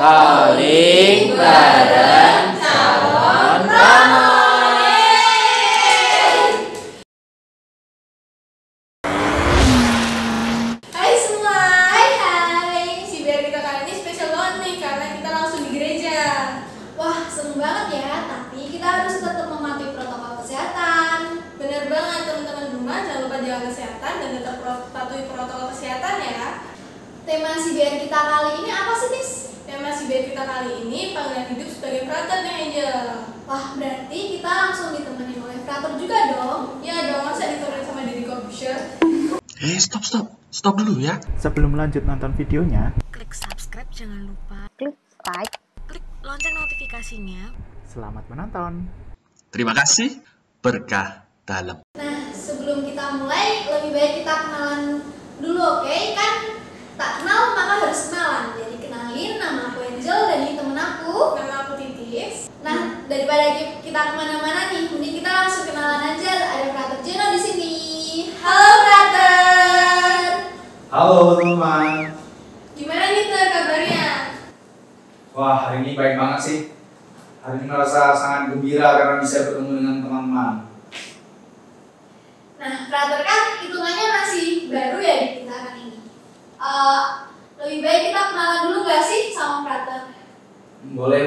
Calling bareng calon promo. Hai semua, hai. Si biar kita kali ini spesial banget nih karena kita langsung di gereja. Wah, seru banget ya. Tapi kita harus tetap mematuhi protokol kesehatan. Bener banget teman-teman rumah, jangan lupa jaga kesehatan dan tetap patuhi protokol kesehatan ya. Tema si biar kita kali ini apa sih, Tis? Tema si biar kita kali ini panggilan hidup sebagai frater nih, Angel. Wah, berarti kita langsung ditemani oleh frater juga dong? Ya dong, masa ditemenin sama Deddy Corbuzier? Stop dulu ya. Sebelum lanjut nonton videonya, klik subscribe, jangan lupa klik like, klik lonceng notifikasinya. selamat menonton. Terima kasih. Berkah dalam. Nah, sebelum kita mulai, lebih baik kita kenalan dulu, oke? Kan tak kenal maka harus kenalan. Jadi kenalin, nama aku Angel dan ini temen aku. Nama aku Titis. Nah, daripada kita kemana-mana nih, mending kita langsung kenalan aja. Ada Frater Jeno di sini. Halo Frater. Halo teman-teman. Gimana nih Ter kabarnya? Wah, hari ini baik banget sih. Hari ini merasa sangat gembira karena bisa bertemu dengan teman-teman. Nah, Frater kan hitungannya masih baru ya di kita ini. Lebih baik kita kenalan dulu gak sih sama Frater? Boleh.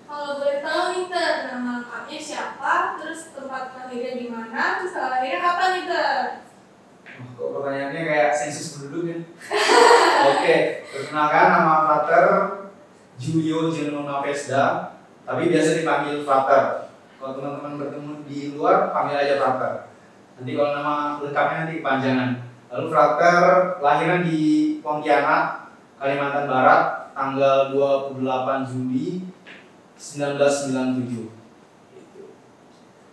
Kalau boleh tahu nih Ter, nama lengkapnya siapa, terus tempat lahirnya di mana, terus tanggal lahirnya kapan nih Ter? Kok pertanyaannya kayak sensus penduduk ya? Oke, perkenalkan nama Frater Julio Jeno Navesda, tapi biasa dipanggil Frater. Kalau teman-teman bertemu di luar, panggil aja Frater. Nanti kalau nama lengkapnya nanti kepanjangan. Lalu Frater lahiran di Pontianak, Kalimantan Barat, tanggal 28 Juli 1997.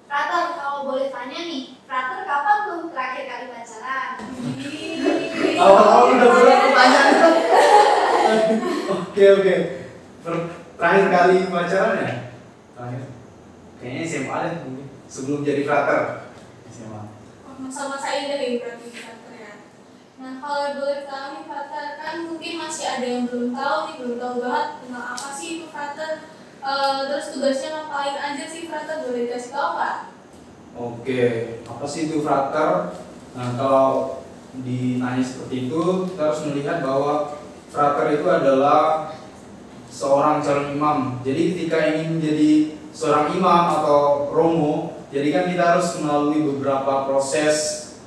Frater, kalau boleh tanya nih, Frater kapan tuh terakhir kali pacaran? Awal-awal udah berat pertanyaan itu. Oke. Terakhir kali pacaran ya? Terakhir. Kayaknya SMA deh mungkin. Sebelum jadi Frater. SMA. Masa-masa indah ya berarti Frater ya. Nah, kalau boleh tahu nih Frater, kan mungkin masih ada yang belum tahu banget tentang apa sih itu Frater. Terus tugasnya ngapain aja sih Frater, boleh kasih tahu nggak? Oke, apa sih itu Frater? Nah, kalau ditanya seperti itu, kita harus melihat bahwa Frater itu adalah seorang calon imam. Jadi ketika ingin menjadi seorang imam atau romo, jadi kan kita harus melalui beberapa proses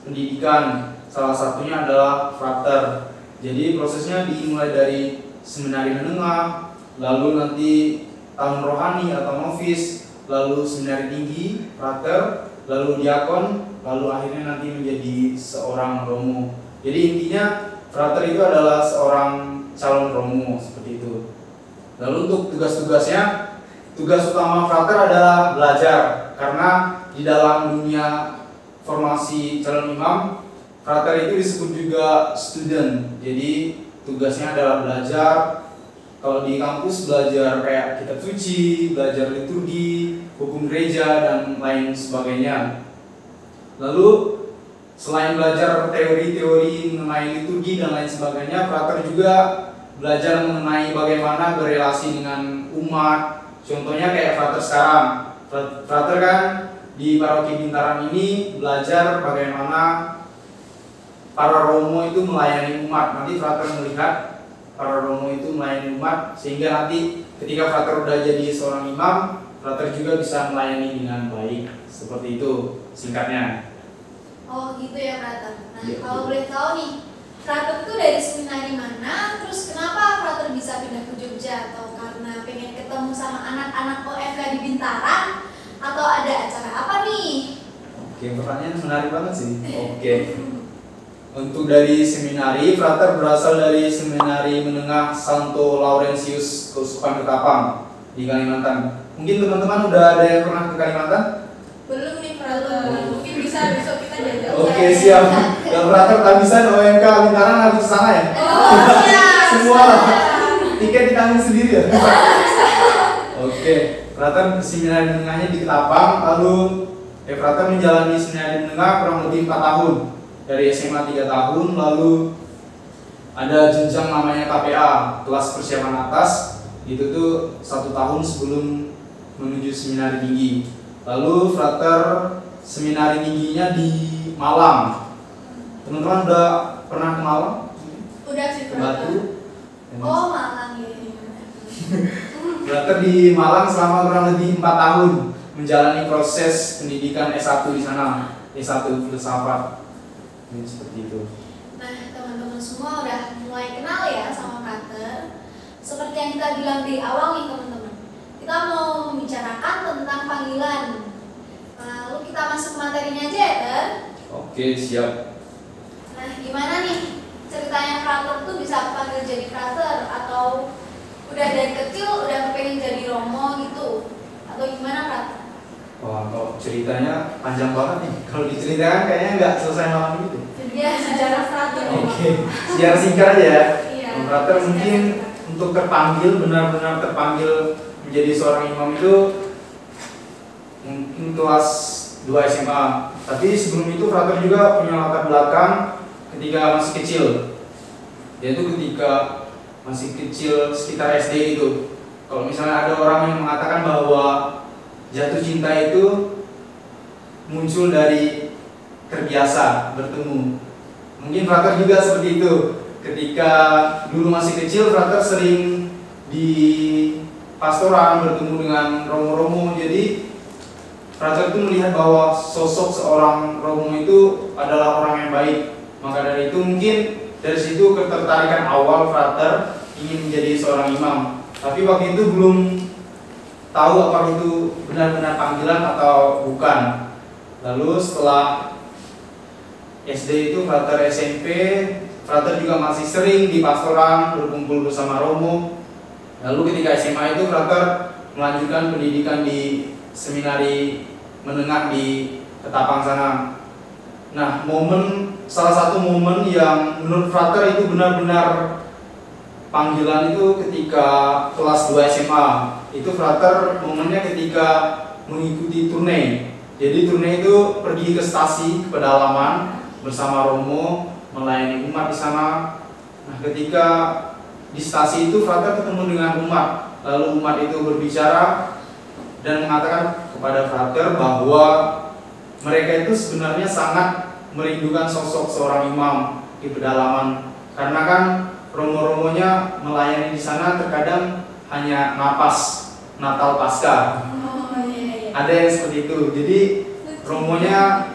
pendidikan. Salah satunya adalah Frater. Jadi prosesnya dimulai dari seminari menengah, lalu nanti tahun rohani atau novis, lalu seminari tinggi, Frater, lalu diakon, lalu akhirnya nanti menjadi seorang romo. Jadi intinya Frater itu adalah seorang calon romo seperti itu. Lalu untuk tugas-tugasnya, tugas utama Frater adalah belajar, karena di dalam dunia formasi calon imam, Frater itu disebut juga student. Jadi tugasnya adalah belajar. Kalau di kampus belajar kayak kitab suci, belajar liturgi, hukum gereja, dan lain sebagainya. Lalu selain belajar teori-teori mengenai liturgi dan lain sebagainya, Frater juga belajar mengenai bagaimana berelasi dengan umat. Contohnya kayak Frater sekarang. Frater kan di paroki Bintaran ini belajar bagaimana para romo itu melayani umat. Nanti Frater melihat para romo itu melayani umat, sehingga nanti ketika Frater udah jadi seorang imam, Frater juga bisa melayani dengan baik. Seperti itu singkatnya. Oh gitu ya Frater. Nah, Ya, kalau betul. boleh tahu nih, Frater itu dari seminari mana? Terus kenapa Frater bisa pindah ke Jogja? Atau karena pengen ketemu sama anak-anak OFK di Bintaran? Atau ada acara apa nih? Oke, pertanyaan menarik banget sih. Oke. Untuk dari seminari, Frater berasal dari Seminari Menengah Santo Laurentius Keuskupan Ketapang di Kalimantan. Mungkin teman-teman udah ada yang pernah ke Kalimantan? Belum nih Frater. Mungkin bisa besok kita jalan. Oke, siap. Dan Frater tak bisa OMK Bintaran harus ke sana ya? Oh siap. Semua tiket ditanggung sendiri ya? Oke, Frater seminari menengahnya di Ketapang, lalu Frater menjalani seminari menengah kurang lebih 4 tahun. Dari SMA 3 tahun, lalu ada jenjang namanya KPA, kelas persiapan atas. Itu tuh 1 tahun sebelum menuju seminari tinggi. Lalu frater seminari tingginya di Malang. Teman-teman udah pernah ke Malang? Udah sih Ke frater. Batu? Oh Malang ya. Frater di Malang selama kurang lebih 4 tahun menjalani proses pendidikan S1 di sana, S1 filsafat. Ini seperti itu. Nah teman-teman semua udah mulai kenal ya sama frater. Seperti yang kita bilang di awal nih teman-teman, kita mau membicarakan tentang panggilan. Lalu kita masuk ke materinya aja ya Ter. Oke, siap. Nah gimana nih ceritanya frater tuh bisa panggil jadi frater, atau udah dari kecil udah kepengen jadi romo gitu, atau gimana frater? Wah, kalau ceritanya panjang banget nih. Kalau diceritakan kayaknya nggak selesai malam itu. Jadi ya sejarah frater. Oke, secara singkat aja ya. Iya. Frater mungkin untuk terpanggil, benar-benar terpanggil menjadi seorang imam itu mungkin kelas 2 SMA. Tapi sebelum itu frater juga punya latar belakang ketika masih kecil. Yaitu ketika masih kecil sekitar SD itu. Kalau misalnya ada orang yang mengatakan bahwa jatuh cinta itu muncul dari terbiasa bertemu. Mungkin frater juga seperti itu. Ketika dulu masih kecil, frater sering di pastoran bertemu dengan romo-romo. Jadi frater itu melihat bahwa sosok seorang romo itu adalah orang yang baik. Maka dari itu mungkin dari situ ketertarikan awal frater ingin menjadi seorang imam. Tapi waktu itu belum tahu apakah itu benar-benar panggilan atau bukan. Lalu setelah SD itu frater SMP, frater juga masih sering di pastoran berkumpul bersama romo. Lalu ketika SMA itu frater melanjutkan pendidikan di seminari menengah di Ketapang sana. Nah, salah satu momen yang menurut frater itu benar-benar panggilan itu ketika kelas 2 SMA. Itu frater momennya ketika mengikuti turne. Jadi turne itu pergi ke stasi, ke pedalaman bersama romo, melayani umat di sana. Nah, ketika di stasi itu frater ketemu dengan umat. Lalu umat itu berbicara dan mengatakan kepada frater bahwa mereka itu sebenarnya sangat merindukan sosok seorang imam di pedalaman. Karena kan romo-romonya melayani di sana terkadang hanya napas Natal Pasca. Oh iya. Ada yang seperti itu. Jadi romonya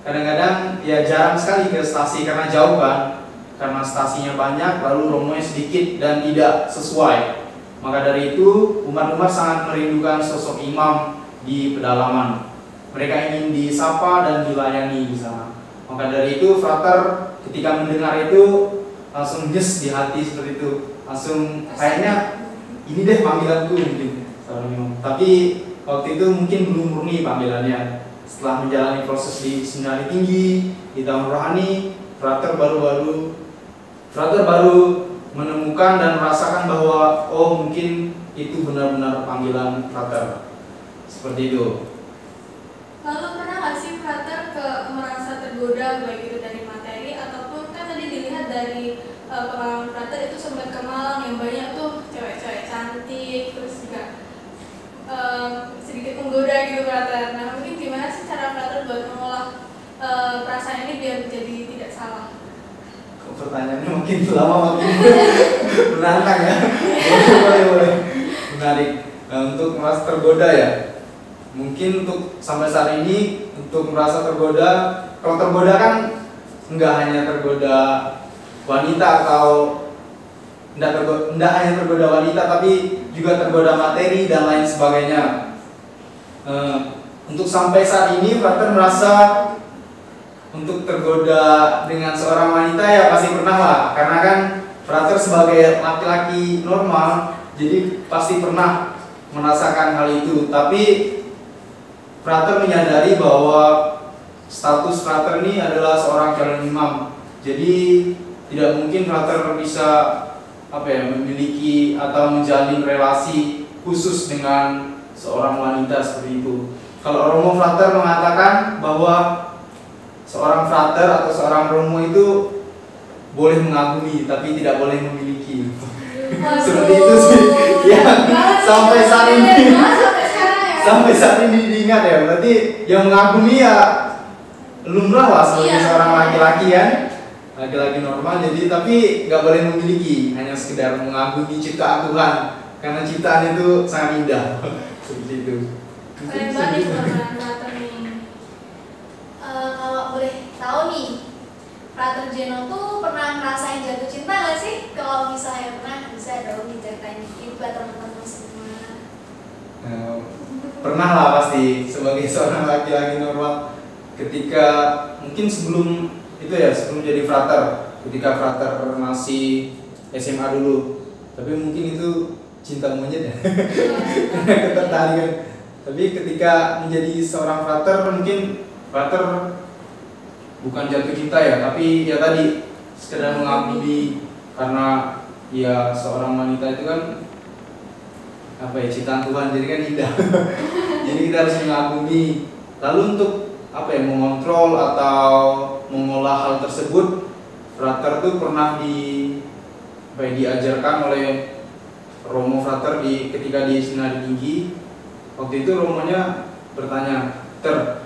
kadang-kadang ya jarang sekali ke stasi karena jauh kan. Karena stasinya banyak, lalu romonya sedikit dan tidak sesuai. Maka dari itu umat-umat sangat merindukan sosok imam di pedalaman. Mereka ingin disapa dan dilayani di sana. Maka dari itu frater ketika mendengar itu langsung nyes di hati seperti itu. Langsung kayaknya ini deh panggilanku mungkin seorang imam. Tapi waktu itu mungkin belum murni panggilannya. Setelah menjalani proses di seminari tinggi, di tahun rohani, frater baru menemukan dan merasakan bahwa oh mungkin itu benar-benar panggilan frater. Seperti itu. Lalu pernah nggak sih frater merasa tergoda baik itu dari materi ataupun kan tadi dilihat dari pengalaman frater itu sempat ke Malang yang banyak tuh cewek-cewek cantik, terus juga sedikit menggoda gitu frater. Nah mungkin gimana sih cara frater buat mengolah perasaan ini biar menjadi tidak salah? Pertanyaannya makin lama makin menantang ya. Boleh. Menarik. Nah, untuk merasa tergoda ya. Mungkin untuk sampai saat ini untuk merasa tergoda, kalau tergoda kan enggak hanya tergoda wanita atau enggak hanya tergoda wanita tapi juga tergoda materi dan lain sebagainya. Untuk sampai saat ini frater merasa untuk tergoda dengan seorang wanita ya pasti pernah lah, karena kan frater sebagai laki-laki normal jadi pasti pernah merasakan hal itu. Tapi frater menyadari bahwa status frater ini adalah seorang calon imam, jadi tidak mungkin frater bisa memiliki atau menjalin relasi khusus dengan seorang wanita seperti itu. Kalau romo frater mengatakan bahwa seorang frater atau seorang romo itu boleh mengagumi tapi tidak boleh memiliki. Seperti itu sih yang sampai saat ini Sampai sekarang ya. sampai saat ini diingat ya. Berarti yang mengagumi ya lumrah lah sebagai Iya. seorang laki-laki kan, laki-laki normal. Jadi tapi nggak boleh memiliki, hanya sekedar mengagumi ciptaan Tuhan karena ciptaan itu sangat indah. Seperti itu. Keren banget nih pengalaman Frater nih. Kalau boleh tahu nih, Frater Jeno tuh pernah ngerasain jatuh cinta nggak sih? Kalau misalnya pernah, bisa dong diceritain dikit buat teman-teman semua. Pernah lah pasti sebagai seorang laki-laki normal ketika mungkin sebelum itu ya, sebelum jadi frater, ketika frater masih SMA dulu, tapi mungkin itu cinta monyet ya. Ketertarikan. Tapi ketika menjadi seorang frater, mungkin frater bukan jatuh cinta ya, tapi ya tadi sekedar mengagumi karena ya seorang wanita itu kan apa ya, ciptaan Tuhan, jadi kan indah. Jadi kita harus mengagumi. Lalu untuk apa ya, mengontrol atau mengolah hal tersebut, frater itu pernah diajarkan oleh Romo frater ketika di Seminari Tinggi. Waktu itu Romonya bertanya,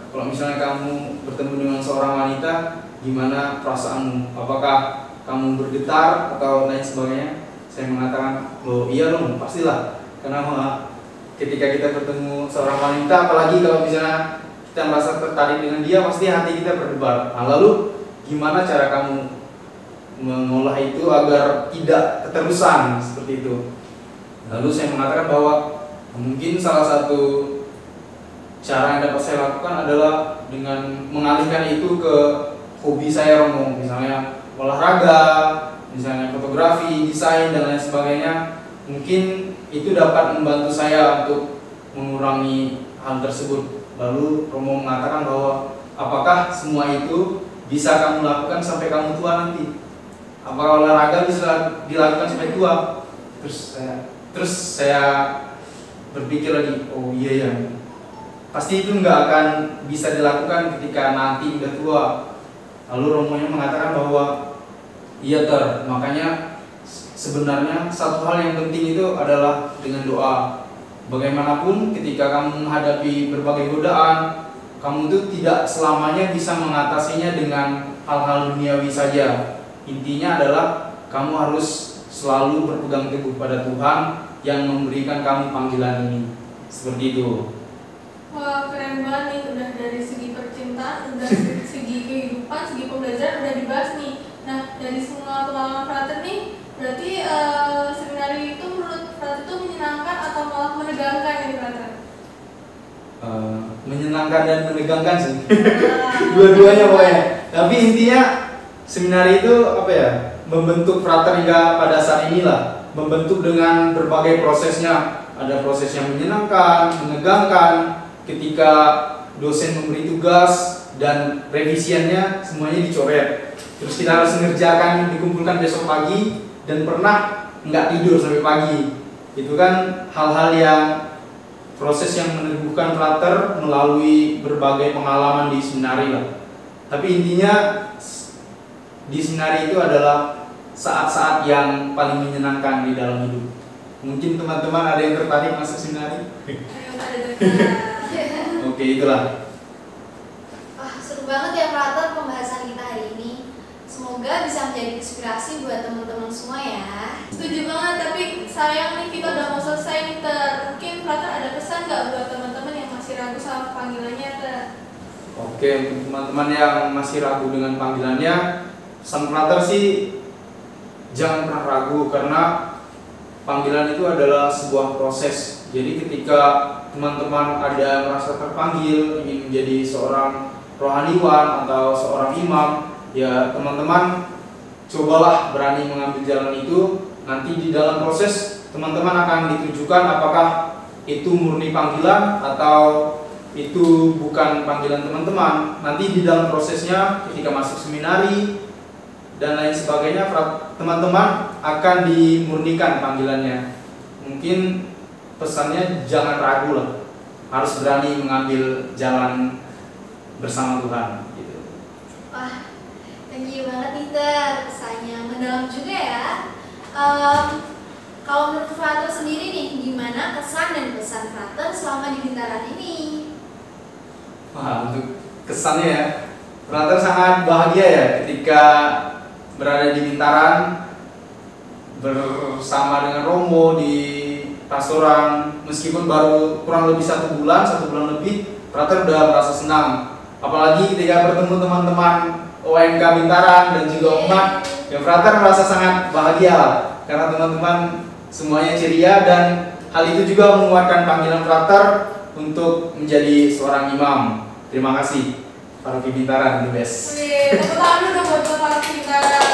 kalau misalnya kamu bertemu dengan seorang wanita, gimana perasaanmu? Apakah kamu bergetar atau lain sebagainya? Saya mengatakan, oh iya dong, pastilah. Karena ketika kita bertemu seorang wanita, apalagi kalau misalnya kita merasa tertarik dengan dia, pasti hati kita berdebar. Nah, lalu gimana cara kamu mengolah itu agar tidak keterusan seperti itu? Lalu saya mengatakan bahwa mungkin salah satu cara yang dapat saya lakukan adalah dengan mengalihkan itu ke hobi saya, Romo, misalnya olahraga, misalnya fotografi, desain dan lain sebagainya. Mungkin itu dapat membantu saya untuk mengurangi hal tersebut. Lalu Romo mengatakan bahwa apakah semua itu bisa kamu lakukan sampai kamu tua nanti? Apakah olahraga bisa dilakukan sampai tua? Terus saya berpikir lagi, oh iya ya, pasti itu nggak akan bisa dilakukan ketika nanti udah tua. Lalu Romonya mengatakan bahwa iya makanya sebenarnya satu hal yang penting itu adalah dengan doa. Bagaimanapun ketika kamu menghadapi berbagai godaan, kamu itu tidak selamanya bisa mengatasinya dengan hal-hal duniawi saja. Intinya adalah kamu harus selalu berpegang teguh pada Tuhan yang memberikan kamu panggilan ini. Seperti itu. Wah, keren banget nih, udah dari segi percintaan, udah segi kehidupan, segi pembelajaran udah dibahas nih. Nah, dari semua pengalaman frater nih, berarti seminari itu menurut frater itu menyenangkan atau malah menegangkan ya frater? Menyenangkan dan menegangkan sih. Dua-duanya pokoknya. Tapi intinya seminari itu apa ya? Membentuk frater hingga pada saat inilah. Membentuk dengan berbagai prosesnya. Ada proses yang menyenangkan, menegangkan, ketika dosen memberi tugas dan revisiannya semuanya dicoret. Terus kita harus mengerjakan, dikumpulkan besok pagi, dan pernah nggak tidur sampai pagi. Itu kan hal-hal yang proses yang meneguhkan frater melalui berbagai pengalaman di seminari lah. Tapi intinya di seminari itu adalah saat-saat yang paling menyenangkan di dalam hidup. Mungkin teman-teman ada yang tertarik masuk seminari? Oke, itulah. Wah, seru banget ya frater pembahasan kita hari ini. Semoga bisa menjadi inspirasi buat teman-teman semua ya. Setuju banget, tapi sayang nih kita udah mau selesai nih Mungkin frater ada pesan nggak buat teman-teman yang masih ragu sama panggilannya Oke, untuk teman-teman yang masih ragu dengan panggilannya, pesan frater sih jangan pernah ragu, karena panggilan itu adalah sebuah proses. Jadi ketika teman-teman ada merasa terpanggil ingin menjadi seorang rohaniwan atau seorang imam, ya teman-teman cobalah berani mengambil jalan itu. Nanti di dalam proses teman-teman akan ditunjukkan apakah itu murni panggilan atau itu bukan panggilan teman-teman. Nanti di dalam prosesnya ketika masuk seminari dan lain sebagainya, teman-teman akan dimurnikan panggilannya. Mungkin pesannya jangan ragu lah, harus berani mengambil jalan bersama Tuhan gitu. Wah, thank you banget nih pesannya mendalam juga ya. Kalau menurut Frater sendiri nih, gimana kesan dan pesan Frater selama di Bintaran ini? Wah, untuk kesannya ya, Frater sangat bahagia ya ketika berada di Bintaran bersama dengan Romo di pastoran. Meskipun baru kurang lebih 1 bulan lebih, Frater udah merasa senang. Apalagi ketika bertemu teman-teman OMK Bintaran dan juga umat, ya Frater merasa sangat bahagia lah, karena teman-teman semuanya ceria, dan hal itu juga menguatkan panggilan Frater untuk menjadi seorang imam. Terima kasih Paroki Bintaran, the best. Wih, tepuk tangan dulu buat Paroki Bintaran.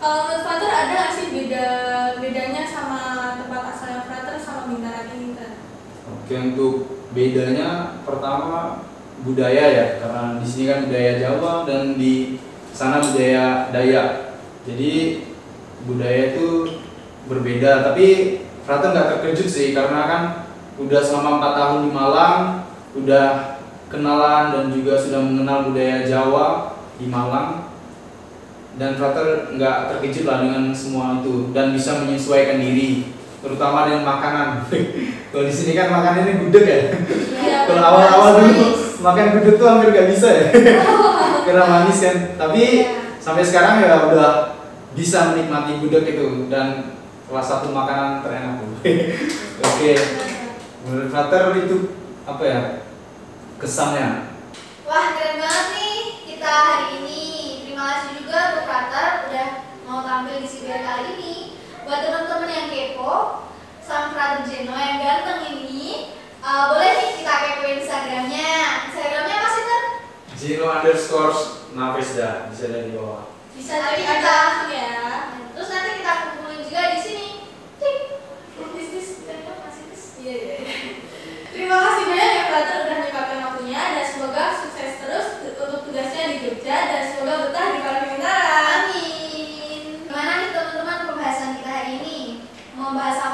Kalau menurut Frater ada nggak sih bedanya sama tempat asalnya Frater sama Bintaran ini kan? Oke, untuk bedanya pertama budaya ya, karena di sini kan budaya Jawa dan di sana budaya Dayak. Jadi budaya itu berbeda, tapi Frater nggak terkejut sih, karena kan udah selama 4 tahun di Malang, udah kenalan dan juga sudah mengenal budaya Jawa di Malang, dan Frater nggak terkejut lah dengan semua itu dan bisa menyesuaikan diri, terutama dengan makanan. Kalau di sini kan makanannya gudeg ya. Iya, Kalau awal-awal dulu makan gudeg tuh hampir nggak bisa ya, karena manis kan. Tapi sampai sekarang ya udah bisa menikmati gudeg itu, dan salah satu makanan terenak tuh. Oke. Menurut Frater itu apa ya kesannya? Wah, keren banget nih kita hari ini. Terima kasih juga untuk Frater udah mau tampil di CBR kali ini. Buat teman-teman yang kepo sama Frater Jeno yang ganteng ini, boleh nih kita kepoin Instagramnya. Instagramnya apa sih, Ter? Jeno_Navesda, bisa ada di bawah. Bisa cari kita langsung ya. Terus nanti kita kumpulin juga di sini. Cik. Iya. Terima kasih banyak ya Frater udah menyempatkan waktunya, dan semoga sukses terus untuk tugasnya di Jogja, dan semoga betah di Paroki Bintaran. Amin. Gimana nih teman-teman pembahasan kita hari ini? Mau bahas apa